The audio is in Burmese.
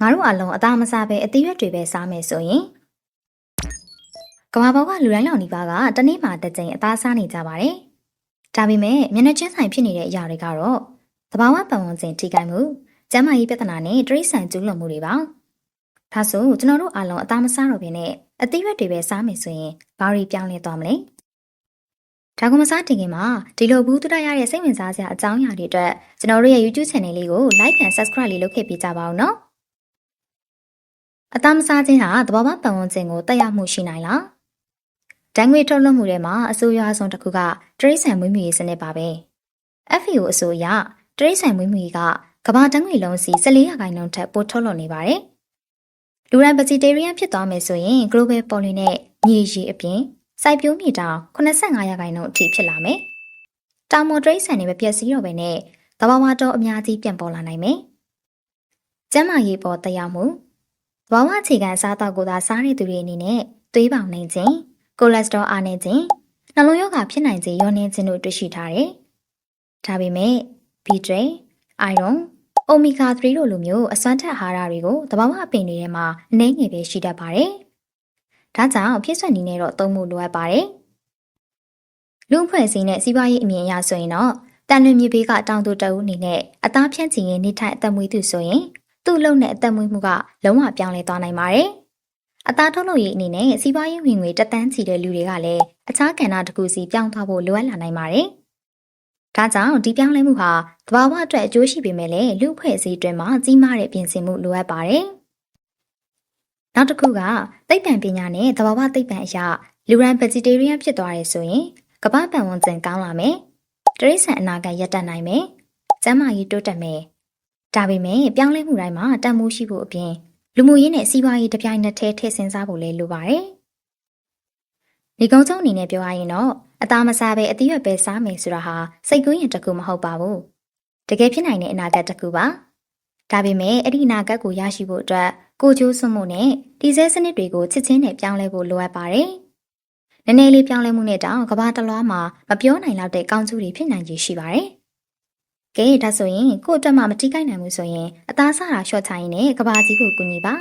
ငါတို့အလုံးအသားမစားပဲအသီးရွက်တွေပဲစားမယ်ဆိုရင်ကမ္ဘာပေါ်ကလူတိုင်းလောက်နီးပါးကတနေ့မှတစ်ကြိမ်အသားစားနေကြပါတယ်။ဒါပေမဲ့မျက်နှာချင်းဆိုင်ဖြစ်နေတဲ့အရာတွေကတော့သဘာဝပတ်ဝန်းကျင်ထိခိုက်မှု၊ကျန်းမာရေးပြဿနာနဲ့တိရစ္ဆာန်ကျူးလွန်မှုတွေပါ။ဒါဆိုကျွန်တော်တို့အလုံးအသားမစားတော့ဘဲနဲ့အသီးရွက်တွေပဲစားမယ်ဆိုရင်ဘာတွေပြောင်းလဲသွားမလဲ။ဒါကမစားတင်ခင်မှာဒီလိုဘူးတူတရတဲ့စိတ်ဝင်စားစရာအကြောင်းအရာတွေအတွက်ကျွန်တော်တို့ရဲ့ YouTube Channel လေးကို Like and Subscribe လေးလုပ်ခဲ့ပေးကြပါဦးနော်။အသားမစားခြင်းဟာသဘာဝပတ်ဝန်းကျင်ကိုတက်ရောက်မှုရှိနိုင်လား။ဓာတ်ငွေထုတ်လွှတ်မှုတွေမှာအဆိုးရွားဆုံးတစ်ခုကတိရစ္ဆာန်မွေးမြူရေးစနစ်ပါပဲ။ FAO အဆိုအရတိရစ္ဆာန်မွေးမြူရေးကကမ္ဘာဓာတ်ငွေလုံးစီ14%ထက်ပိုထုတ်လွှတ်နေပါတယ်။လူတိုင်း vegetarian ဖြစ်သွားမယ်ဆိုရင် global pollution နဲ့မြေရည်အပြင်စိုက်ပျိုးမြေတောင်85%အထိဖြစ်လာမယ်။တောင်ပေါ်တိရစ္ဆာန်တွေမပျက်စီးတော့ဘဲနဲ့သဘာဝတော်အများကြီးပြန်ပေါ်လာနိုင်မယ်။ကျန်းမာရေးပေါ်သက်ရောက်မှုသဘာဝအခြေခံအစားအသောက်ကိုသာစားတဲ့သူတွေအနေနဲ့သွေးပေါင်နှိမ်ခြင်းကိုလက်စတရောအားနည်းခြင်းနှလုံးရောဂါဖြစ်နိုင်ခြင်းရောနှင်းခြင်းတို့တွေ့ရှိထားတယ်။ဒါပေမဲ့ B12, Iron, Omega 3တို့လိုမျိုးအစွမ်းထက်အာဟာရတွေကိုသဘာဝအပင်တွေထဲမှာအနည်းငယ်ပဲရှိတတ်ပါတယ်။ဒါကြောင့်ဖြစ်ဆွက်နည်းနဲ့တော့သုံးဖို့လိုအပ်ပါတယ်။လူအဖွဲ့အစည်းနဲ့စီးပွားရေးအမြင်အရဆိုရင်တော့တန်လွင်မြေပေးကတောင်သူတအုပ်အနေနဲ့အသားဖြန့်ချင်ရင်နေထိုင်အသက်မွေးသူဆိုရင်သူ့လုံနဲ့အသက်မွေးမှုကလုံးဝပြောင်းလဲသွားနိုင်ပါတယ်။အသားထုတ်လုပ်ရေးအနေနဲ့စီးပွားရေးဝင်ငွေတက်တန်းချီတဲ့လူတွေကလည်းအခြားကဏ္ဍတစ်ခုစီပြောင်းသွားဖို့လိုအပ်လာနိုင်ပါတယ်။ဒါကြောင့်ဒီပြောင်းလဲမှုဟာသဘာဝအတွက်အကျိုးရှိပေမဲ့လည်းလူအဖွဲ့အစည်းအတွင်းမှာကြီးမားတဲ့ပြင်ဆင်မှုလိုအပ်ပါတယ်။နောက်တစ်ခုကသိပ္ပံပညာနဲ့သဘာဝသိပ္ပံအရာလူရန် vegetarian ဖြစ်သွားတယ်ဆိုရင်ကမ္ဘာပတ်ဝန်းကျင်ကောင်းလာမယ်။တိရစ္ဆာန်အနာဂတ်ရပ်တန့်နိုင်မယ်။ကျန်းမာရေးတိုးတက်မယ်။ဒါပေမဲ့ပြောင်းလဲမှုတိုင်းမှာတန်ဖိုးရှိဖို့အပြင်လူမှုရေးနဲ့စီးပွားရေးတစ်ပြိုင်နက်တည်းထည့်ဆင်စားဖို့လည်းလိုပါတယ်။ဒီကုန်းချုပ်အနေနဲ့ပြောရရင်တော့အသားမစားပဲအသီးရွက်ပဲစားမယ်ဆိုတာဟာစိတ်ကူးရင်တစ်ခုမဟုတ်ပါဘူး။တကယ်ဖြစ်နိုင်တဲ့အနာဂတ်တစ်ခုပါ။ဒါပေမဲ့အဲ့ဒီအနာဂတ်ကိုရရှိဖို့အတွက်ကိုကြိုးစွန့်မှုနဲ့ဒီဇဲစနစ်တွေကိုချစ်ချင်းနဲ့ပြောင်းလဲဖို့လိုအပ်ပါတယ်။နည်းနည်းလေးပြောင်းလဲမှုနဲ့တောင်ကမ္ဘာတစ်လွှားမှာမပြောနိုင်လောက်တဲ့ကောင်းကျိုးတွေဖြစ်နိုင်ခြေရှိပါတယ်။ကဲဒါဆိုရင်ကို့အတွက်မှမထိခိုက်နိုင်ဘူးဆိုရင်အသားစားတာလျှော့ချရင်လည်းကဘာကြီးကိုကူညီပါ